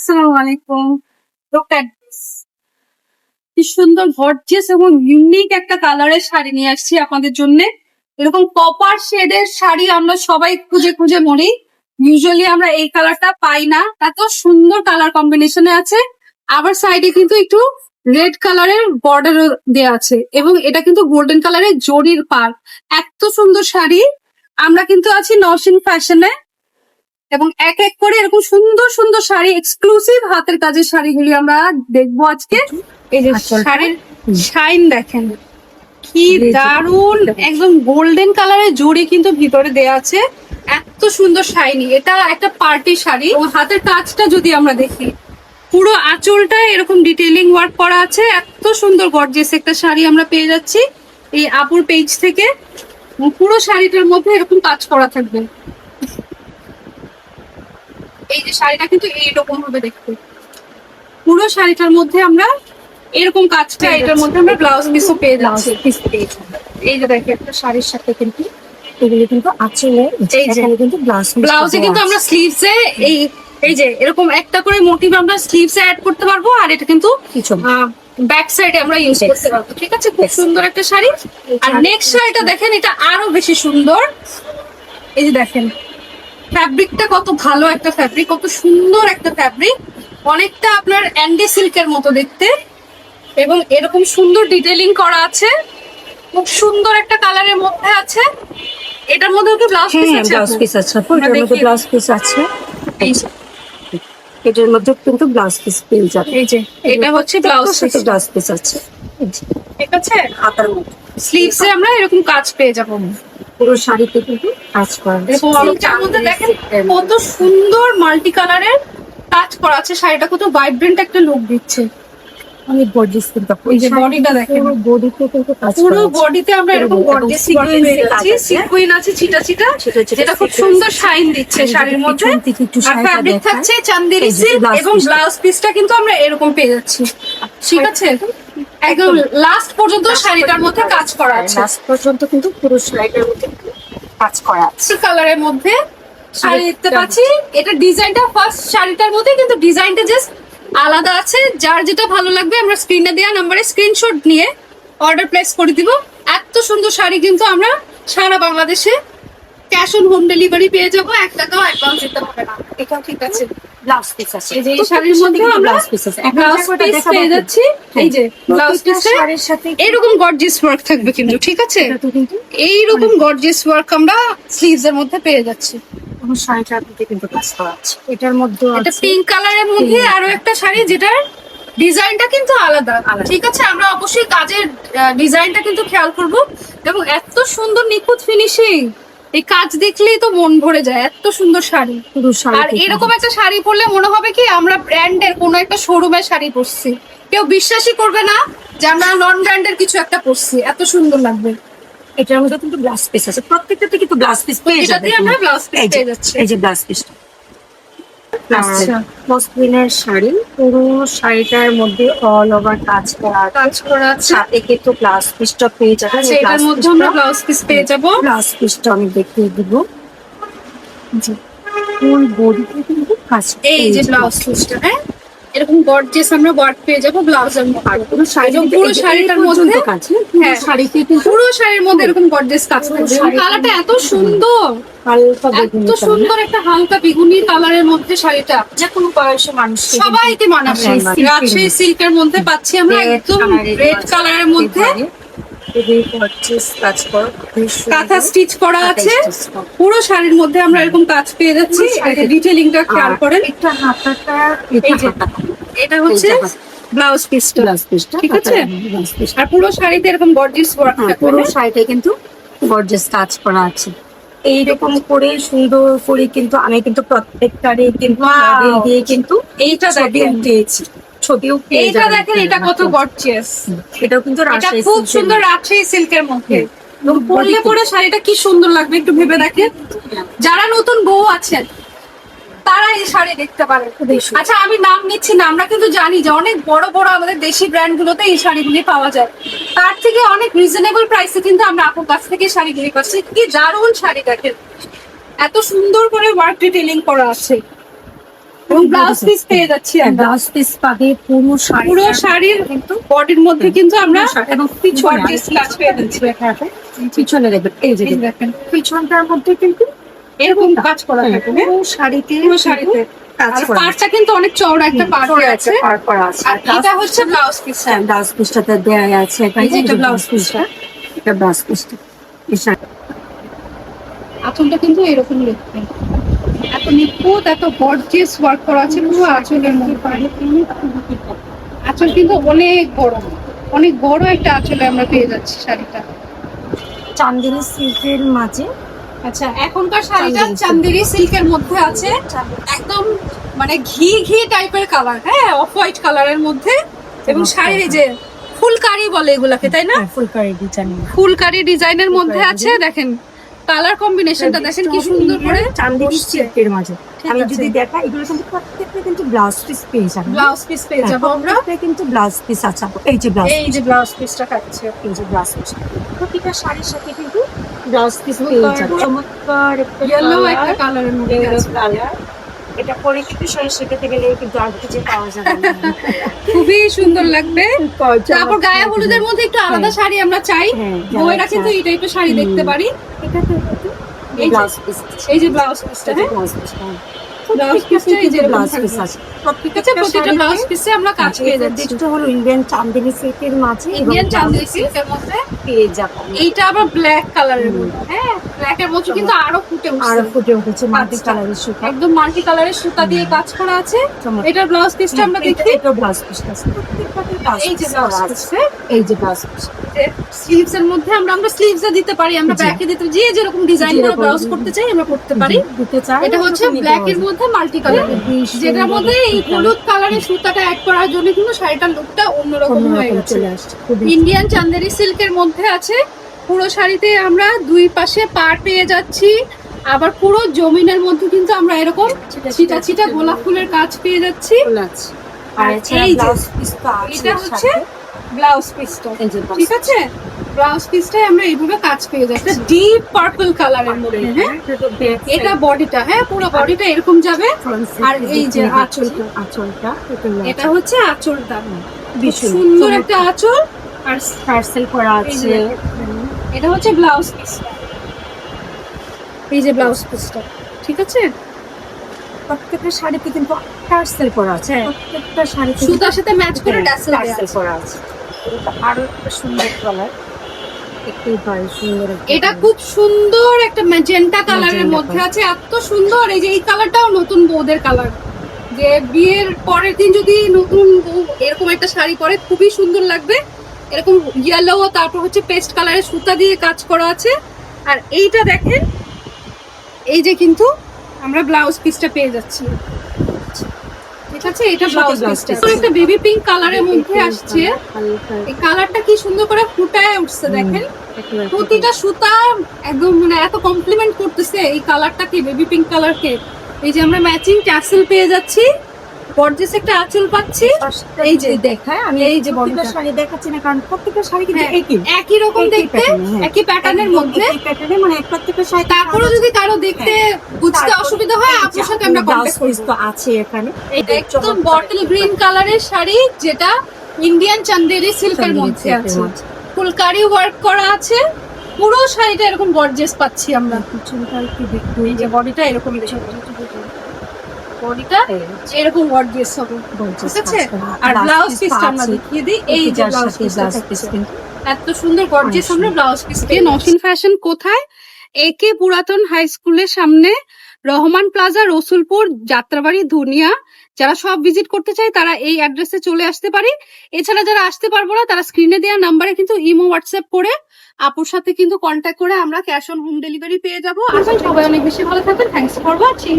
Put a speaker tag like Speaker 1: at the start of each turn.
Speaker 1: আসসালামু আলাইকুম। Look at this. কি সুন্দর গর্জিয়াস এবং ইউনিক একটা কালারের শাড়ি নিয়ে আসছি আপনাদের জন্য। এরকম কপার শেডের শাড়ি আমরা সবাই খুঁজে খুঁজে মরি। ইউজুয়ালি আমরা এই কালারটা পাই না। এত সুন্দর কালার কম্বিনেশনে আছে। আবার সাইডে কিন্তু একটু রেড কালারের বর্ডার দেওয়া আছে এবং এটা কিন্তু গোল্ডেন কালারের জরির পার। এত সুন্দর শাড়ি। আমরা কিন্তু আছি নওশিন ফ্যাশনে এবং এক এক করে এরকম সুন্দর সুন্দর শাড়ি এক্সক্লুসিভ হাতের কাজের শাড়িগুলি আমরা দেখবো আজকে। এই যে শাড়ির শাইন দেখেন কি দারুন, একদম গোল্ডেন কালারের জড়ি কিন্তু ভিতরে দেয়া আছে। এত সুন্দর শাইনি, এটা একটা পার্টি শাড়ি। ও হাতের কাজটা যদি আমরা দেখি, পুরো আঁচলটা এরকম ডিটেইলিং ওয়ার্ক করা আছে। এত সুন্দর গর্জিয়াস একটা শাড়ি আমরা পেয়ে যাচ্ছি এই আপুর পেজ থেকে। পুরো শাড়িটার মধ্যে এরকম কাজ করা থাকবে। এই যে শাড়িটা কিন্তু এইরকম হবে দেখতে। পুরো শাড়িটার মধ্যে আমরা এরকম কাজটা, এটার মধ্যে আমরা ব্লাউজ পিসও পেয়ে যাচ্ছি। এই যে দেখো একটা শাড়ির সাথে কিন্তু
Speaker 2: এগুলো কিন্তু আঁচলে এখানে কিন্তু
Speaker 1: ব্লাউজে কিন্তু আমরা স্লিভসে এই যে এরকম একটা করে মোটিভ আমরা স্লিভসে অ্যাড করতে পারবো। আর এটা কিন্তু ব্যাক সাইডে আমরা ইউজ করতে পারবো। ঠিক আছে, খুব সুন্দর একটা শাড়ি। আর নেক্সট শাড়িটা দেখেন, এটা আরো বেশি সুন্দর। এই যে দেখেন ফ্যাব্রিকটা কত ভালো একটা ফ্যাব্রিক, কত সুন্দর একটা ফ্যাব্রিক। অনেকটা আপনার অ্যান্ডি সিল্কের মতো দেখতে এবং এরকম সুন্দর ডিটেইলিং করা আছে। খুব সুন্দর একটা কালারের মধ্যে আছে। এটার মধ্যে কি ব্লাউজ পিস আছে?
Speaker 2: ব্লাউজ পিস আছে, এটার মধ্যে ব্লাউজ পিস আছে।
Speaker 1: এই যে
Speaker 2: এটার মধ্যে কিন্তু ব্লাউজ পিস পেয়ে যাবে।
Speaker 1: এই যে এটা হচ্ছে ব্লাউজ পিস।
Speaker 2: ব্লাউজ পিস আছে,
Speaker 1: ঠিক আছে।
Speaker 2: হাতার মধ্যে
Speaker 1: স্লিভসে আমরা এরকম কাজ পেয়ে যাবো।
Speaker 2: পুরো শাড়িতে কিন্তু কাজ করা আছে।
Speaker 1: এটার মধ্যে দেখেন কত সুন্দর মাল্টি কালারের কাজ করা আছে। শাড়িটা কত ভাইব্রেন্ট একটা লুক দিচ্ছে।
Speaker 2: অনেক গর্জিয়াস কিন্তু।
Speaker 1: এই যে বডিটা দেখেন,
Speaker 2: পুরো বডিতে কিন্তু কাজ
Speaker 1: পুরো
Speaker 2: করা আছে।
Speaker 1: বডিতে আমরা এরকম গর্জিয়াস ওয়ার্ক পেয়ে যাচ্ছি। সিকুইন আছে ছিটা ছিটা, যেটা খুব সুন্দর শাইন দিচ্ছে শাড়ির মধ্যে। আর ফ্যাব্রিক থাকছে চান্দেরি সিল্ক এবং ব্লাউজ পিসটা কিন্তু আমরা এরকম পেয়ে যাচ্ছি। ঠিক আছে, একদম লাস্ট পর্যন্ত শাড়িটার মধ্যে কাজ করা আছে।
Speaker 2: লাস্ট পর্যন্ত কিন্তু পুরো শাড়িটার মধ্যে কাজ করা আছে।
Speaker 1: কালারের মধ্যে শাড়ি দেখতে পাচ্ছি। এটা ডিজাইনটা ফার্স্ট শাড়িটার মধ্যে কিন্তু ডিজাইনটা জাস্ট আলাদা আছে। যার যেটা ভালো লাগবে আমরা স্ক্রিনে দেওয়া নাম্বারে স্ক্রিনশট নিয়ে অর্ডার প্লেস করে দিব। এত সুন্দর শাড়ি কিন্তু আমরা সারা বাংলাদেশে ক্যাশ অন হোম ডেলিভারি পেয়ে যাবো। 1 টাকাও অ্যাডভান্স দিতে হবে না।
Speaker 2: এটাও ঠিক আছে, ব্লাউজ পিস আছে।
Speaker 1: এই যে এই শাড়ির মধ্যে আমরা
Speaker 2: ব্লাউজ পিস আছে,
Speaker 1: ব্লাউজ পিস পেয়ে যাচ্ছি। এই যে ব্লাউজ পিসে
Speaker 2: শাড়ির সাথে
Speaker 1: এরকম গর্জিয়াস ওয়ার্ক থাকবে কিন্তু। ঠিক আছে,
Speaker 2: এটা তো কিন্তু
Speaker 1: এইরকম গর্জিয়াস ওয়ার্ক আমরা স্লিভস এর মধ্যে পেয়ে যাচ্ছি।
Speaker 2: পুরো শাড়িটার মধ্যে কিন্তু কাজ করা আছে। এটার মধ্যে
Speaker 1: এটা পিঙ্ক কালারের মধ্যে আরো একটা শাড়ি, যেটার ডিজাইনটা কিন্তু আলাদা। ঠিক আছে, আমরা অবশ্যই কাজের ডিজাইনটা কিন্তু খেয়াল করব। এবং এত সুন্দর নিখুঁত ফিনিশিং, এই কাজ দেখলেই তো মন ভরে যায়। এত সুন্দর শাড়ি।
Speaker 2: পুরো শাড়ি।
Speaker 1: আর এরকম একটা শাড়ি পরলে মনে হবে কি আমরা ব্র্যান্ডের কোনো একটা শোরুমের শাড়ি পরছি। কেউ বিশ্বাসই করবে না যে আমরা নন ব্র্যান্ডের কিছু একটা পরছি। এত সুন্দর লাগবে।
Speaker 2: এটার মধ্যে কিন্তু ব্লাউজ পিস আছে, প্রত্যেকটাতে কিন্তু ব্লাউজ পিস পেয়ে যাবে।
Speaker 1: এটাতে আমরা ব্লাউজ পিস পেয়ে যাচ্ছি।
Speaker 2: এই যে ব্লাউজ পিসটা
Speaker 1: আচ্ছা,
Speaker 2: মসলিনের শাড়ি, পুরো শাড়িটার মধ্যে অল ওভার কাজ করা আছে।
Speaker 1: কাজ করা আছে।
Speaker 2: সাথে কিন্তু ব্লাউজ পিসটা পেয়ে যাবে।
Speaker 1: আচ্ছা, এটার মধ্যে আমরা ব্লাউজ পিস পেয়ে যাবো।
Speaker 2: ব্লাউজ পিসটা আমি দেখিয়ে দিব। জি, ফুল বডিতে কিন্তু কাজ।
Speaker 1: এই যে ব্লাউজ পিসটা, হ্যাঁ এরকম গর্জিয়াস আমরা ওয়ার্ক পেয়ে যাবো ব্লাউজের মধ্যে।
Speaker 2: আর পুরো শাড়ি,
Speaker 1: পুরো শাড়িটার মধ্যে
Speaker 2: কাজ।
Speaker 1: হ্যাঁ,
Speaker 2: শাড়িতে কিন্তু
Speaker 1: পুরো শাড়ির মধ্যে এরকম গর্জিয়াস কাজ থাকবে। কালারটা এত সুন্দর,
Speaker 2: হালকা
Speaker 1: এত সুন্দর একটা হালকা বেগুনি কালারের মধ্যে শাড়িটা
Speaker 2: যে কোনো বয়সের মানুষ
Speaker 1: সবাইকে মানাবে। রাজশাহী সিল্কের মধ্যে পাচ্ছি আমরা একদম রেড কালারের মধ্যে। কাঁথা স্টিচ করা আছে। পুরো শাড়ির মধ্যে আমরা এরকম কাজ পেয়ে যাচ্ছি। ডিটেইলিংটা খেয়াল করেন।
Speaker 2: একটা হাতাটা,
Speaker 1: এই যে এটা হচ্ছে ব্লাউজ পিসটা।
Speaker 2: ব্লাউজ পিসটা
Speaker 1: ঠিক আছে, আর পুরো শাড়িতে এরকম গর্জিয়াস ওয়ার্ক থাকবে।
Speaker 2: পুরো শাড়িতে কিন্তু গর্জিয়াস কাজ করা আছে। এইরকম করে সুন্দর করে কিন্তু আমি কিন্তু প্রত্যেকটারে কিন্তু মডেল দিয়ে কিন্তু
Speaker 1: এইটা
Speaker 2: ছবিও
Speaker 1: দেখেন,
Speaker 2: পেয়েছি, ছবিও পেয়ে
Speaker 1: এইটা
Speaker 2: যাবেন।
Speaker 1: দেখেন, এটা কত গর্জিয়াস।
Speaker 2: এটাও কিন্তু
Speaker 1: এটা
Speaker 2: রাজশাহী
Speaker 1: খুব
Speaker 2: সিল্কের
Speaker 1: সুন্দর রাজশাহী সিল্কের মধ্যে। পরলে পরে শাড়িটা কি সুন্দর লাগবে একটু ভেবে দেখেন। যারা নতুন বউ আছেন তারা এই শাড়ি দেখতে পারে। আচ্ছা, আমি নাম নিচ্ছি না, আমরা কিন্তু জানি যে অনেক বড় বড় আমাদের দেশি ব্র্যান্ড গুলোতে এই শাড়িগুলি পাওয়া যায়। তার থেকে অনেক রিজনেবল প্রাইসে কিন্তু আমরা আপুর কাছ থেকে শাড়িগুলি পাচ্ছি। কি দারুণ শাড়ি দেখেন, এত সুন্দর করে ওয়ার্ক ডিটেইলিং করা আছে। এবং ব্লাউজ পিস পেয়ে যাচ্ছি আমরা।
Speaker 2: ব্লাউজ পিস পাবে পুরো শাড়ি,
Speaker 1: পুরো শাড়ির
Speaker 2: কিন্তু
Speaker 1: বডির মধ্যে কিন্তু আমরা
Speaker 2: এবং পিছনে
Speaker 1: গর্জিয়াস কাজ পেয়ে যাচ্ছি।
Speaker 2: পিছনে দেখবেন এই যে
Speaker 1: এই দেখেন
Speaker 2: পিছনটার মধ্যে কিন্তু
Speaker 1: এরকম কাজ করা থাকে, হ্যাঁ?
Speaker 2: পুরো শাড়িতে
Speaker 1: পুরো শাড়িতে
Speaker 2: কাজ
Speaker 1: আর
Speaker 2: করা
Speaker 1: পাড়টা কিন্তু অনেক চওড়া একটা পাড় আছে।
Speaker 2: পার করা আছে।
Speaker 1: আর এটা হচ্ছে ব্লাউজ পিস।
Speaker 2: ব্লাউজ পিসটাতে দেয়া আছে
Speaker 1: এই যে এটা ব্লাউজ পিসটা।
Speaker 2: এটা ব্লাউজ পিসটা
Speaker 1: আঁচলটা কিন্তু এরকম দেখতে, এত নিখুঁত, এত গর্জিয়াস ওয়ার্ক করা আছে পুরো আঁচলের মধ্যে। আঁচল কিন্তু অনেক বড় একটা আঁচলে আমরা পেয়ে যাচ্ছি শাড়িটা।
Speaker 2: চান্দেরি সিল্কের মাঝে
Speaker 1: আচ্ছা, এখনকার শাড়িটা
Speaker 2: চান্দেরি
Speaker 1: চান্দেরি সিল্কের মধ্যে আছে, একদম মানে ঘি টাইপের কালার, হ্যাঁ, অফ হোয়াইট কালারের মধ্যে। এবং শাড়ির এই যে ফুলকারি বলে এগুলাকে, তাই না?
Speaker 2: ফুলকারি ডিজাইন
Speaker 1: ফুলকারি ডিজাইনের মধ্যে আছে। দেখেন কালার কম্বিনেশনটা দেখেন কি সুন্দর করে।
Speaker 2: চান্দেরি
Speaker 1: বসছে।
Speaker 2: সিল্কের মাঝে আমি
Speaker 1: আছে।
Speaker 2: যদি দেখাই এগুলো কিন্তু প্রত্যেকটা কিন্তু ব্লাউজ পিস পেয়ে যাবেন।
Speaker 1: ব্লাউজ পিস পেয়ে যাবো আমরা।
Speaker 2: প্রত্যেকটা কিন্তু ব্লাউজ পিস আছে। এই যে ব্লাউজ
Speaker 1: এই যে ব্লাউজ পিসটা কাটছে।
Speaker 2: এই যে ব্লাউজ পিস প্রতিটা শাড়ির সাথে কিন্তু ব্লাউজ পিস পেয়ে যাবেন। চমৎকার একটা
Speaker 1: ইয়েলো
Speaker 2: colour,
Speaker 1: একটা কালারের মধ্যে
Speaker 2: yellow
Speaker 1: আছে।
Speaker 2: colour। এটা পরে কিন্তু শাড়ি শেখাতে গেলে কিন্তু আর খুঁজে পাওয়া যাবে না।
Speaker 1: খুবই সুন্দর লাগবে। তারপর গায়ে হলুদের মধ্যে একটু আলাদা
Speaker 2: হ্যাঁ।
Speaker 1: শাড়ি আমরা চাই,
Speaker 2: হ্যাঁ,
Speaker 1: বউয়েরা
Speaker 2: যারা
Speaker 1: কিন্তু
Speaker 2: চায়।
Speaker 1: এই টাইপের শাড়ি দেখতে পারি।
Speaker 2: এটা তো কিন্তু
Speaker 1: এই যে-
Speaker 2: ব্লাউজ পিস
Speaker 1: এই যে ব্লাউজ পিসটা, হ্যাঁ,
Speaker 2: ব্লাউজ পিসটা
Speaker 1: ব্লাউজ পিসটা এই যে
Speaker 2: ব্লাউজ
Speaker 1: ব্লাউজ
Speaker 2: পিস
Speaker 1: পিস
Speaker 2: আছে।
Speaker 1: ঠিক আছে, প্রতিটা ব্লাউজ পিসে আমরা কাজ পেয়ে যাচ্ছি।
Speaker 2: যেটা হলো ইন্ডিয়ান চান্দেরি সিল্কের মাঝে
Speaker 1: ইন্ডিয়ান চান্দেরি সিল্কের মধ্যে
Speaker 2: পেয়ে যাবেন।
Speaker 1: এইটা আবার ব্ল্যাক কালারের মধ্যে, হ্যাঁ, ব্ল্যাক এর মধ্যে কিন্তু আরো ফুটে
Speaker 2: আর
Speaker 1: উঠছে।
Speaker 2: ফুটে উঠেছে মাল্টি
Speaker 1: আচ্ছা।
Speaker 2: কালারের সুতা।
Speaker 1: একদম মাল্টি কালারের সুতা দিয়ে কাজ করা আছে।
Speaker 2: চমৎকার।
Speaker 1: এটার ব্লাউজ পিসটা আমরা দেখি।
Speaker 2: এটা ব্লাউজ পিসটা আছে। প্রত্যেকটাতে ব্লাউজ
Speaker 1: এই যে
Speaker 2: পিস
Speaker 1: ব্লাউজ
Speaker 2: করা
Speaker 1: পিস,
Speaker 2: আছে।
Speaker 1: হ্যাঁ,
Speaker 2: এই যে ব্লাউজ পিস
Speaker 1: স্লিভস এর মধ্যে আমরা স্লিভস দিতে পারি, আমরা
Speaker 2: জি।
Speaker 1: ব্যাকে দিতে, যে যেরকম ডিজাইন করে
Speaker 2: যেরকম
Speaker 1: ব্লাউজ করতে চাই আমরা করতে পারি।
Speaker 2: দিতে চাই।
Speaker 1: এটা হচ্ছে ব্ল্যাক এর মধ্যে মাল্টি কালার, যেটার মধ্যে এই হলুদ কালারের সুতাটা অ্যাড করার জন্য কিন্তু শাড়িটার লুকটা অন্যরকম হয়ে গেছে।
Speaker 2: চলে আসছে খুবই
Speaker 1: ইন্ডিয়ান চান্দেরি সিল্কের মধ্যে আছে। পুরো শাড়িতে আমরা দুই পাশে পাড় পেয়ে যাচ্ছি, আবার পুরো জমিনের মধ্যে কিন্তু আমরা এরকম ছিটা ছিটা গোলাপ ফুলের কাজ পেয়ে যাচ্ছি।
Speaker 2: চলে আসছে। আর
Speaker 1: আর
Speaker 2: এছাড়া
Speaker 1: এই যে-
Speaker 2: ব্লাউজ পিসটা আছে
Speaker 1: এটা
Speaker 2: এর
Speaker 1: হচ্ছে
Speaker 2: সাথে।
Speaker 1: ব্লাউজ পিসটা,
Speaker 2: এই যে ব্লাউজ
Speaker 1: ঠিক আছে? ব্লাউজ পিসটাই আমরা এইভাবে কাজ পেয়ে যাচ্ছি ডিপ পার্পল কালারের মধ্যে, হ্যাঁ। এটা বডিটা, হ্যাঁ, পুরো বডিটা এরকম যাবে। আর এই যে
Speaker 2: আঁচলটা
Speaker 1: এটা হচ্ছে আঁচলটা,
Speaker 2: ভীষণ
Speaker 1: সুন্দর একটা আঁচল। আর
Speaker 2: পার্সেল করা
Speaker 1: এই যে
Speaker 2: আছে।
Speaker 1: এটা হচ্ছে ব্লাউজ পিসটা, এই যে ব্লাউজ পিসটা, ঠিক আছে?
Speaker 2: প্রত্যেকটা শাড়িতে কিন্তু টার্সেল করা আছে।
Speaker 1: হ্যাঁ।
Speaker 2: প্রত্যেকটা শাড়িতে
Speaker 1: সুতার সাথে ম্যাচ করে টাসেল
Speaker 2: টার্সেল করা আছে। এটা আরো একটা সুন্দর কালার। একেবারে সুন্দর একটা
Speaker 1: এটা
Speaker 2: colour।
Speaker 1: খুব সুন্দর একটা ম্যাজেন্টা কালারের
Speaker 2: ম্যাজেন্টা
Speaker 1: মধ্যে আছে, এত সুন্দর। এই যে এই কালারটাও নতুন বউদের কালার, যে বিয়ের পরের দিন যদি নতুন বউ এরকম একটা শাড়ি পরে খুবই সুন্দর লাগবে। এরকম ইয়েলো, তারপর হচ্ছে পেস্ট কালারের সুতা দিয়ে কাজ করা আছে। আর এইটা দেখেন, এই যে কিন্তু আমরা ব্লাউজ পিসটা পেয়ে যাচ্ছি, ঠিক আছে? এটা ব্লাউজ
Speaker 2: blouse
Speaker 1: পিসটা
Speaker 2: piece।
Speaker 1: একটা বেবি পিঙ্ক কালারের মধ্যে আসছে। এই কালারটা কি সুন্দর করে ফুটায় উঠছে দেখেন।
Speaker 2: একেবারে
Speaker 1: প্রতিটা সুতা একদম মানে এত কমপ্লিমেন্ট করতেছে এই কালারটাকে, বেবি পিঙ্ক কালারকে। এই যে আমরা ম্যাচিং ট্যাসেল পেয়ে যাচ্ছি, গর্জিয়াস একটা আঁচল পাচ্ছি।
Speaker 2: এই যে দেখায় আমি
Speaker 1: এই যে
Speaker 2: প্রত্যেকটা
Speaker 1: বডিটা।
Speaker 2: শাড়ি দেখাচ্ছি না, কারণ প্রত্যেকটা শাড়ি কিন্তু
Speaker 1: হ্যাঁ,
Speaker 2: একই
Speaker 1: একই রকম
Speaker 2: একই
Speaker 1: দেখতে,
Speaker 2: pattern, হ্যাঁ।
Speaker 1: একই প্যাটার্নের মধ্যে।
Speaker 2: প্যাটার্নে মানে প্রত্যেকটা শাড়ি
Speaker 1: তারপরে যদি কারো দেখতে বুঝতে
Speaker 2: তারপর
Speaker 1: অসুবিধা হয়, আপনার সাথে আমরা
Speaker 2: ব্লাউজ
Speaker 1: কন্ট্যাক্ট
Speaker 2: পিস
Speaker 1: করব।
Speaker 2: তো আছে এখানে।
Speaker 1: একদম বটল গ্রিন কালারের শাড়ি, যেটা ইন্ডিয়ান চান্দেরি সিল্কের মধ্যে আছে, ফুলকারি ওয়ার্ক করা আছে। পুরো শাড়িটা এরকম গর্জিয়াস পাচ্ছি আমরা।
Speaker 2: পিছনটা একটু দেখতে
Speaker 1: এই যে বডিটা এরকম, বডিটা এরকম গর্জিয়াস হবে, ঠিক আছে? আর ব্লাউজ পিসটা আমরা দেখিয়ে দিই। এই যে ব্লাউজ পিস, এত সুন্দর গর্জিয়াস আমরা ব্লাউজ পিস পেয়ে। নওশিন ফ্যাশন কোথায়? একে পুরাতন হাই স্কুলের সামনে, রহমান প্লাজা, রসুলপুর, যাত্রাবাড়ি, ধুনিয়া। যারা সব ভিজিট করতে চায় তারা এই অ্যাড্রেসে চলে আসতে পারি। এছাড়া যারা আসতে পারবো না, তারা স্ক্রিনে দেওয়া নাম্বারে কিন্তু ইমো হোয়াটসঅ্যাপ করে আপুর সাথে কিন্তু কন্ট্যাক্ট করে আমরা ক্যাশ অন হোম ডেলিভারি পেয়ে যাবো। আশা করি সবাই অনেক বেশি ভালো থাকবেন। Thanks for watching.